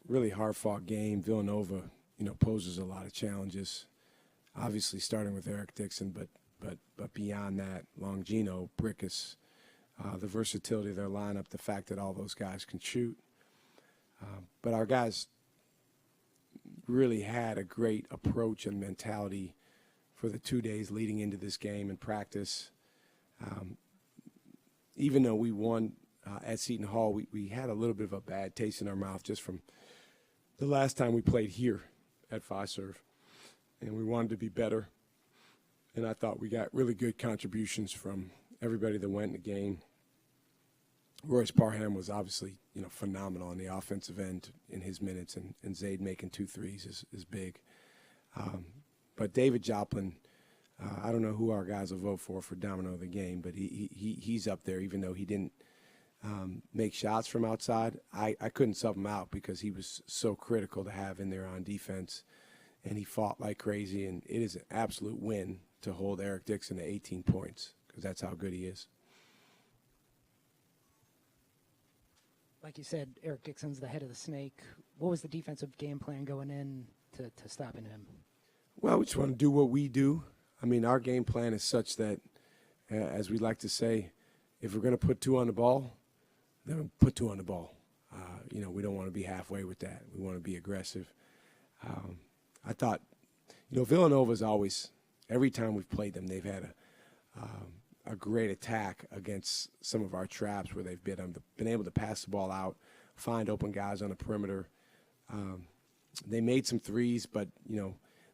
really hard-fought game. Villanova, poses a lot of challenges. Obviously, starting with Eric Dixon, but beyond that, Longino, Brickus, the versatility of their lineup, the fact that all those guys can shoot. But our guys really had a great approach and mentality for the 2 days leading into this game in practice. Even though we won at Seton Hall, we had a little bit of a bad taste in our mouth just from the last time we played here at Fiserv. And we wanted to be better. And I thought we got really good contributions from everybody that went in the game. Royce Parham was obviously, phenomenal on the offensive end in his minutes, and Zayd making 2 threes is big. But David Joplin, I don't know who our guys will vote for Domino of the game, but he's up there, even though he didn't make shots from outside. I couldn't sub him out because he was so critical to have in there on defense, and he fought like crazy, and it is an absolute win to hold Eric Dixon to 18 points because that's how good he is. Like you said, Eric Dixon's the head of the snake. What was the defensive game plan going in to stopping him? Well, we just want to do what we do. I mean, our game plan is such that, as we like to say, if we're going to put 2 on the ball, then put 2 on the ball. We don't want to be halfway with that. We want to be aggressive. I thought, Villanova's always, every time we've played them, they've had a great attack against some of our traps where they've been able to pass the ball out, find open guys on the perimeter. They made some threes, but,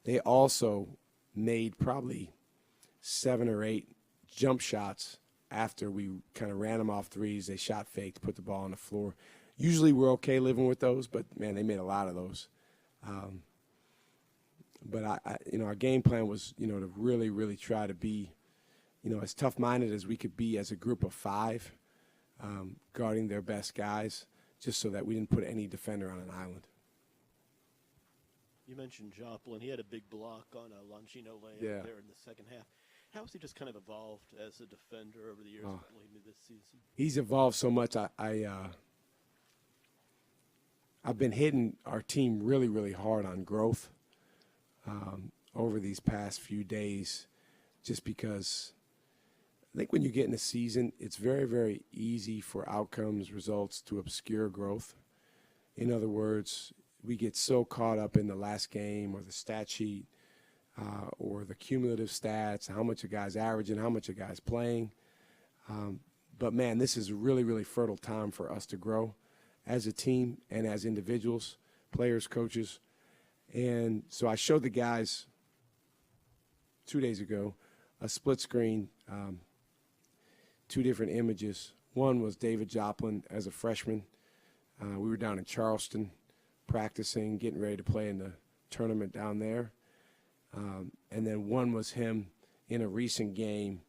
they also made probably 7 or 8 jump shots after we kind of ran them off threes. They shot faked, put the ball on the floor. Usually we're okay living with those, but, man, they made a lot of those. But, our game plan was, to really, really try to be, as tough-minded as we could be as a group of 5, guarding their best guys, just so that we didn't put any defender on an island. You mentioned Joplin. He had a big block on a Longino layup there in the second half. How has he just kind of evolved as a defender over the years leading to this season? He's evolved so much. I've been hitting our team really, really hard on growth over these past few days, just because I think when you get in a season, it's very, very easy for outcomes, results to obscure growth. In other words, we get so caught up in the last game or the stat sheet or the cumulative stats, how much a guy's averaging, how much a guy's playing. But, man, this is a really, really fertile time for us to grow as a team and as individuals, players, coaches. And so I showed the guys 2 days ago a split screen, 2 different images. One was David Joplin as a freshman. We were down in Charleston practicing, getting ready to play in the tournament down there. And then one was him in a recent game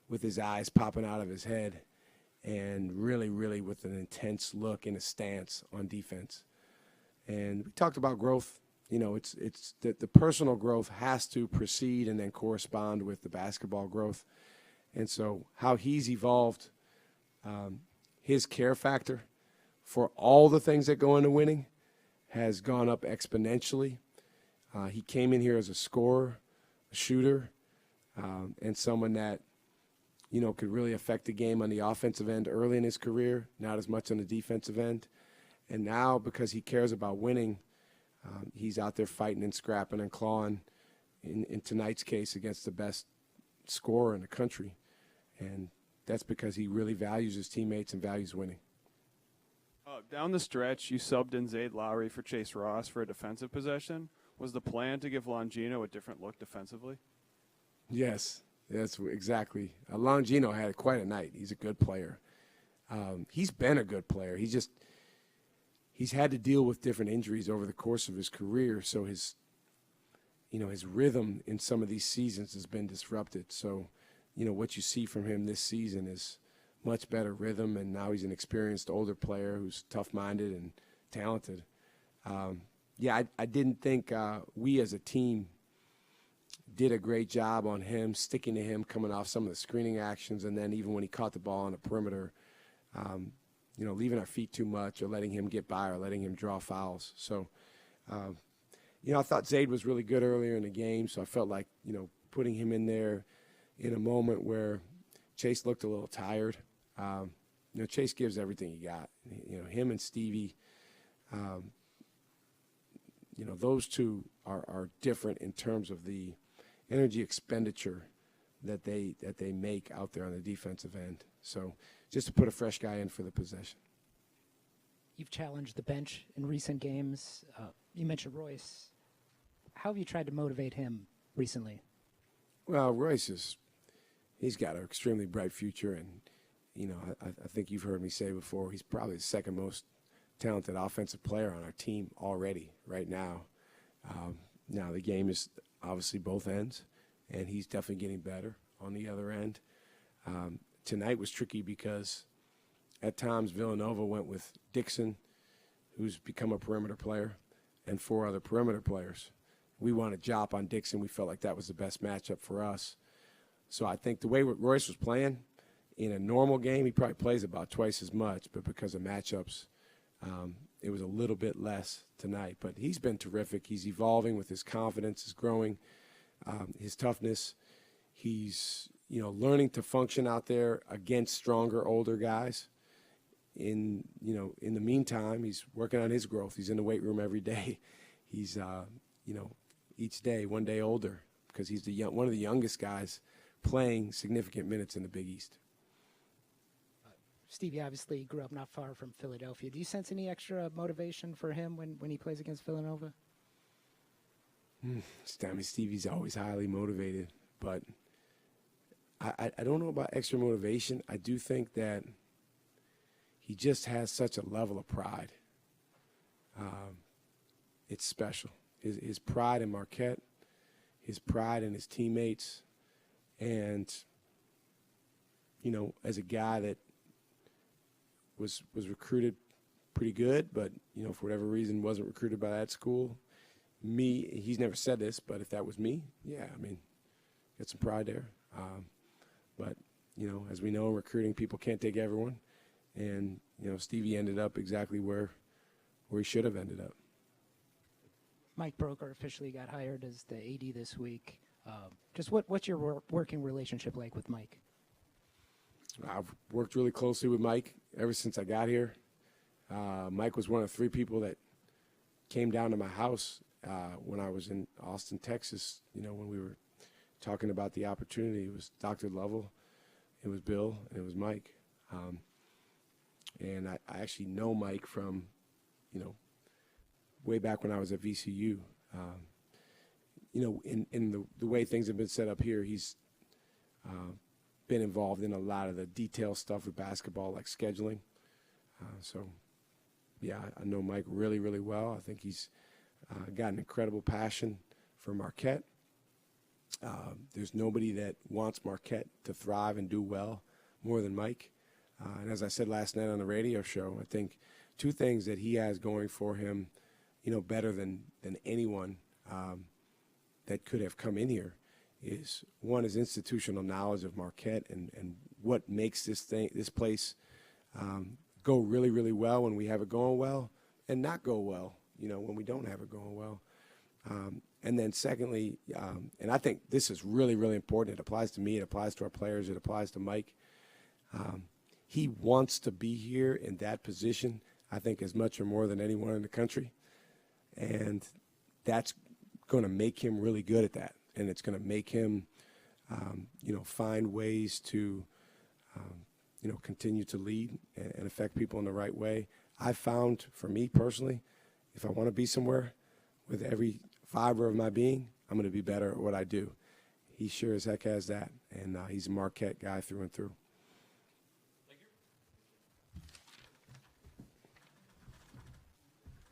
with his eyes popping out of his head and really, really with an intense look and a stance on defense. And we talked about growth. It's the personal growth has to precede and then correspond with the basketball growth. And so how he's evolved, his care factor for all the things that go into winning has gone up exponentially. He came in here as a scorer, a shooter, and someone that, could really affect the game on the offensive end early in his career, not as much on the defensive end. And now, because he cares about winning, he's out there fighting and scrapping and clawing, in tonight's case, against the best scorer in the country. And that's because he really values his teammates and values winning. Down the stretch, you subbed in Zayd Lowry for Chase Ross for a defensive possession. Was the plan to give Longino a different look defensively? Yes, exactly. Longino had quite a night. He's a good player. He's been a good player. He's had to deal with different injuries over the course of his career, so his rhythm in some of these seasons has been disrupted. So, what you see from him this season is much better rhythm, and now he's an experienced older player who's tough-minded and talented. I didn't think we as a team did a great job on him, sticking to him, coming off some of the screening actions, and then even when he caught the ball on the perimeter, leaving our feet too much or letting him get by or letting him draw fouls. So, I thought Zayd was really good earlier in the game, so I felt like, putting him in there in a moment where Chase looked a little tired. Chase gives everything he got. Him and Stevie, those two are different in terms of the energy expenditure that they make out there on the defensive end. So just to put a fresh guy in for the possession. You've challenged the bench in recent games. You mentioned Royce. How have you tried to motivate him recently? Well, Royce he's got an extremely bright future, and I think you've heard me say before, he's probably the second most talented offensive player on our team already right now. Now the game is obviously both ends, and he's definitely getting better on the other end. Tonight was tricky because at times Villanova went with Dixon, who's become a perimeter player, and 4 other perimeter players. We wanted Jop on Dixon. We felt like that was the best matchup for us. So I think the way Royce was playing, in a normal game, he probably plays about twice as much, but because of matchups, it was a little bit less tonight. But he's been terrific. He's evolving with his confidence, is growing, his toughness. He's, learning to function out there against stronger, older guys. In the meantime, he's working on his growth. He's in the weight room every day. He's, each day, one day older, because he's one of the youngest guys playing significant minutes in the Big East. Stevie obviously grew up not far from Philadelphia. Do you sense any extra motivation for him when he plays against Villanova? Stevie's always highly motivated, but I don't know about extra motivation. I do think that he just has such a level of pride. It's special. His pride in Marquette, his pride in his teammates, and, as a guy that was recruited pretty good, but, for whatever reason wasn't recruited by that school. He's never said this, but if that was me, yeah, get some pride there. But, as we know, recruiting, people can't take everyone. And, Stevie ended up exactly where he should have ended up. Mike Broker officially got hired as the AD this week. Just what's your working relationship like with Mike? I've worked really closely with Mike ever since I got here. Mike was one of 3 people that came down to my house when I was in Austin, Texas, when we were talking about the opportunity. It was Dr. Lovell, it was Bill, and it was Mike. And I actually know Mike from, way back when I was at VCU. In the way things have been set up here, he's been involved in a lot of the detail stuff with basketball, like scheduling. I know Mike really, really well. I think he's got an incredible passion for Marquette. There's nobody that wants Marquette to thrive and do well more than Mike. And as I said last night on the radio show, I think 2 things that he has going for him, better than anyone that could have come in here is, one, is institutional knowledge of Marquette and what makes this place go really, really well when we have it going well, and not go well, when we don't have it going well. And then secondly, and I think this is really, really important. It applies to me. It applies to our players. It applies to Mike. He wants to be here in that position, I think, as much or more than anyone in the country. And that's going to make him really good at that. And it's going to make him, find ways to, continue to lead and affect people in the right way. I found, for me personally, if I want to be somewhere, with every fiber of my being, I'm going to be better at what I do. He sure as heck has that, and he's a Marquette guy through and through.